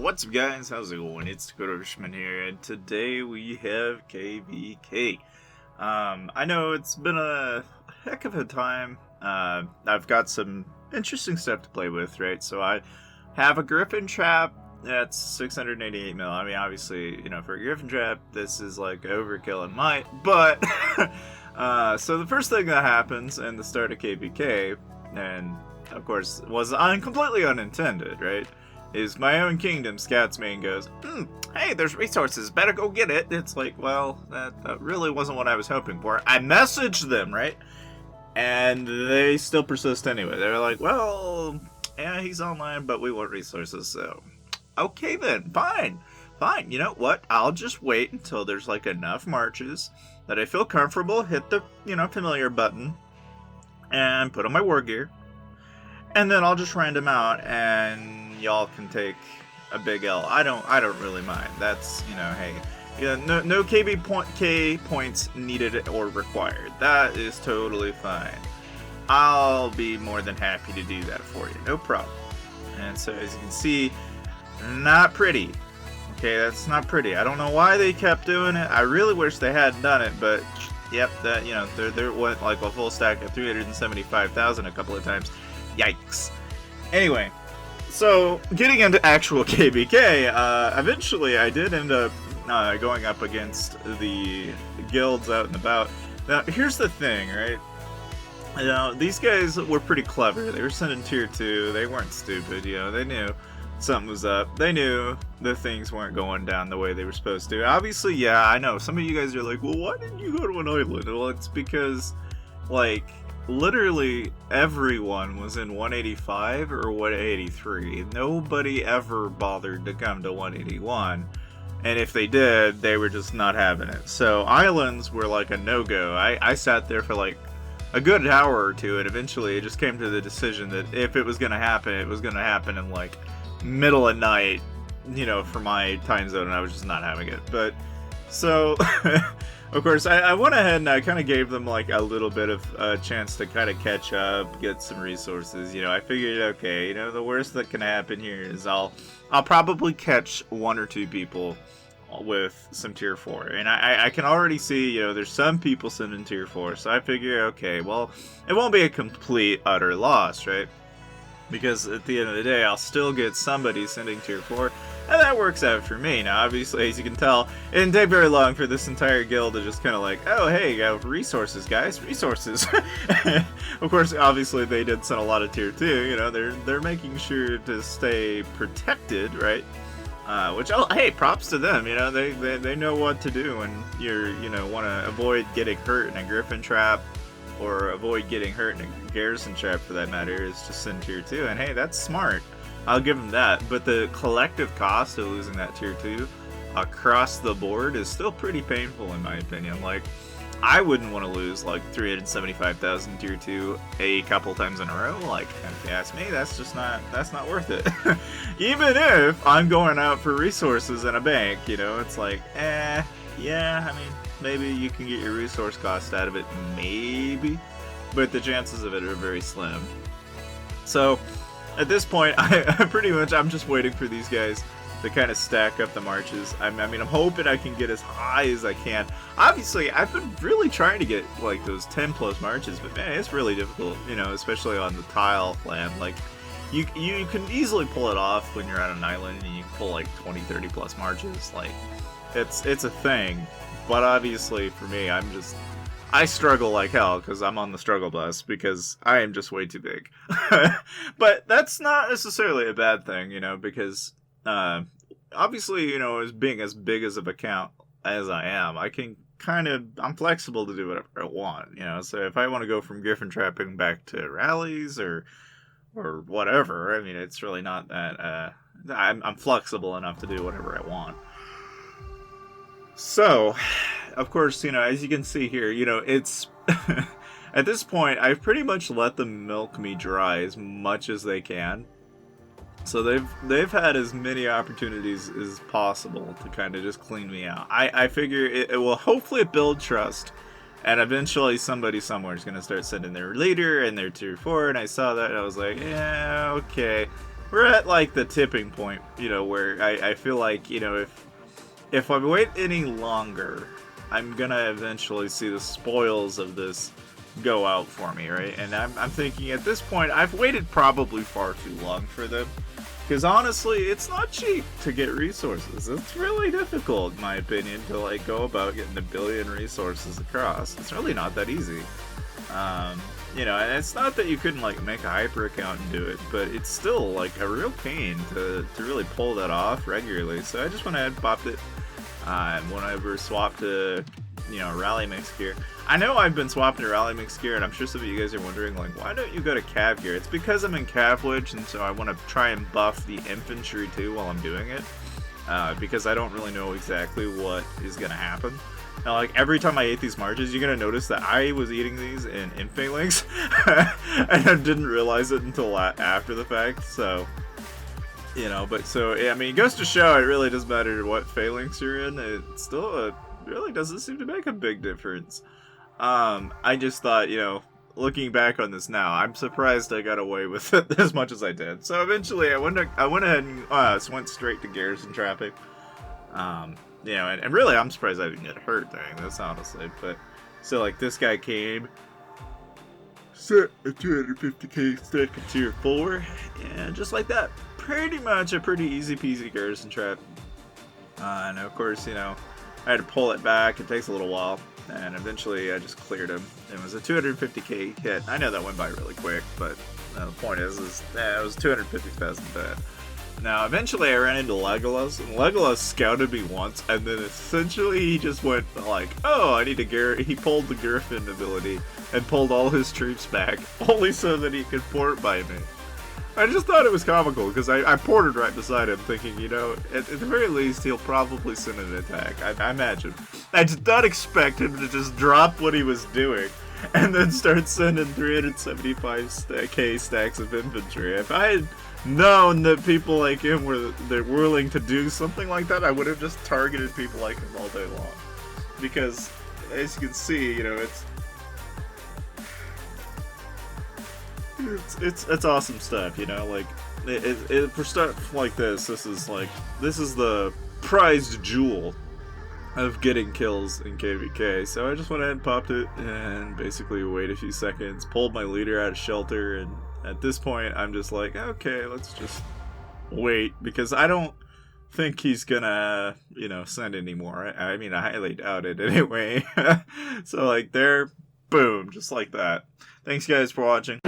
What's up, guys? How's it going? It's Dakanoth here, and today we have KVK. I know it's been a heck of a time. I've got some interesting stuff to play with, right? So I have a Griffin trap that's 688 mil. I mean, obviously, for a Griffin trap, this is like overkill in might, but so the first thing that happens in the start of KVK, and of course was completely unintended, right? Is my own kingdom scouts me and goes, hey, there's resources, better go get it. It's like, well, that really wasn't what I was hoping for. I messaged them, right? And they still persist anyway. They're like, well, yeah, he's online, but we want resources, so okay then, fine. You know what? I'll just wait until there's like enough marches that I feel comfortable, hit the, familiar button, and put on my war gear. And then I'll just random out, and y'all can take a big L. I don't really mind. That's, hey, no KVK points needed or required. That is totally fine. I'll be more than happy to do that for you. No problem. And so, as you can see, not pretty. Okay, that's not pretty. I don't know why they kept doing it. I really wish they hadn't done it, but yep, that there went like a full stack of 375,000 a couple of times. Yikes. Anyway, so getting into actual KVK, eventually I did end up going up against the guilds out and about. Now, here's the thing, right? These guys were pretty clever. They were sending tier 2. They weren't stupid, they knew something was up. They knew the things weren't going down the way they were supposed to. Obviously, yeah, I know. Some of you guys are like, well, why didn't you go to an island? Well, it's because, like, literally everyone was in 185 or 183. Nobody ever bothered to come to 181. And if they did, they were just not having it. So islands were like a no-go. I sat there for like a good hour or two, and eventually it just came to the decision that if it was going to happen, it was going to happen in like middle of night, for my time zone, and I was just not having it. But so of course, I went ahead and I kind of gave them like a little bit of a chance to kind of catch up, get some resources. I figured, okay, the worst that can happen here is I'll probably catch one or two people with some tier 4. And I can already see, there's some people sending tier 4. So I figure, okay, well, it won't be a complete, utter loss, right? Because at the end of the day, I'll still get somebody sending tier 4, and that works out for me. Now, obviously, as you can tell, it didn't take very long for this entire guild to just kind of like, oh, hey, resources, guys, resources. Of course, obviously, they did send a lot of tier 2, they're making sure to stay protected, right? Which, hey, props to them, they know what to do when you're, want to avoid getting hurt in a griffin trap, or avoid getting hurt in a garrison trap for that matter, is just send tier 2, and hey, that's smart. I'll give them that, but the collective cost of losing that tier 2 across the board is still pretty painful in my opinion. Like, I wouldn't want to lose like 375,000 tier 2 a couple times in a row. Like, if you ask me, that's not worth it. Even if I'm going out for resources in a bank, it's like, yeah, I mean, maybe you can get your resource cost out of it, maybe, but the chances of it are very slim. So at this point, I'm just waiting for these guys to kind of stack up the marches. I'm hoping I can get as high as I can. Obviously, I've been really trying to get like those 10 plus marches, but man, it's really difficult, especially on the tile land. Like, you can easily pull it off when you're on an island and you can pull like 20, 30 plus marches. Like, it's a thing. But obviously, for me, I struggle like hell because I'm on the struggle bus because I am just way too big. But that's not necessarily a bad thing, because obviously, as being as big as of account as I am, I can I'm flexible to do whatever I want, So if I want to go from griffin trapping back to rallies or whatever, I mean, it's really not that. I'm flexible enough to do whatever I want. So, of course, as you can see here, it's at this point, I've pretty much let them milk me dry as much as they can. So they've had as many opportunities as possible to kind of just clean me out. I figure it will hopefully build trust, and eventually somebody somewhere is going to start sending their leader and their tier 4, and I saw that, and I was like, yeah, okay. we're at like the tipping point, where I feel like, if I wait any longer, I'm gonna eventually see the spoils of this go out for me, right? And I'm thinking at this point, I've waited probably far too long for them. Because honestly, it's not cheap to get resources. It's really difficult, in my opinion, to like go about getting 1 billion resources across. It's really not that easy. And it's not that you couldn't like make a hyper account and do it, but it's still like a real pain to really pull that off regularly. So I just went ahead and popped it. Whenever swapped to, rally mix gear. I know I've been swapping to rally mix gear, and I'm sure some of you guys are wondering, like, why don't you go to cav gear? It's because I'm in cav and so I want to try and buff the infantry too while I'm doing it. Because I don't really know exactly what is going to happen. Now, like, every time I ate these marches, you're going to notice that I was eating these in phalanx, and I didn't realize it until after the fact, so... but so, yeah, I mean, it goes to show it really doesn't matter what phalanx you're in, it still really doesn't seem to make a big difference. I just thought, looking back on this now, I'm surprised I got away with it as much as I did. So eventually I went ahead and went straight to garrison traffic. And really I'm surprised I didn't get hurt during this, honestly. But, so like this guy came, set a 250k stack of tier 4, and just like that, pretty much a pretty easy peasy garrison trap. And of course, I had to pull it back. It takes a little while, and eventually I just cleared him. It was a 250k hit. I know that went by really quick, but the point is it was 250,000 dead. Now, eventually I ran into Legolas, and Legolas scouted me once, and then essentially he just went like, oh, I need a he pulled the Gryphon ability and pulled all his troops back, only so that he could port by me. I just thought it was comical, because I ported right beside him, thinking, at the very least, he'll probably send an attack, I imagine. I did not expect him to just drop what he was doing, and then start sending 375k stacks of infantry. If I had known that people like him they're willing to do something like that, I would have just targeted people like him all day long. Because, as you can see, it's awesome stuff, like for stuff like this is the prized jewel of getting kills in KVK. So I just went ahead and popped it and basically waited a few seconds, pulled my leader out of shelter, and at this point I'm just like, okay, let's just wait, because I don't think he's gonna send anymore. I mean, I highly doubt it anyway. So like there, boom, just like that. Thanks guys for watching.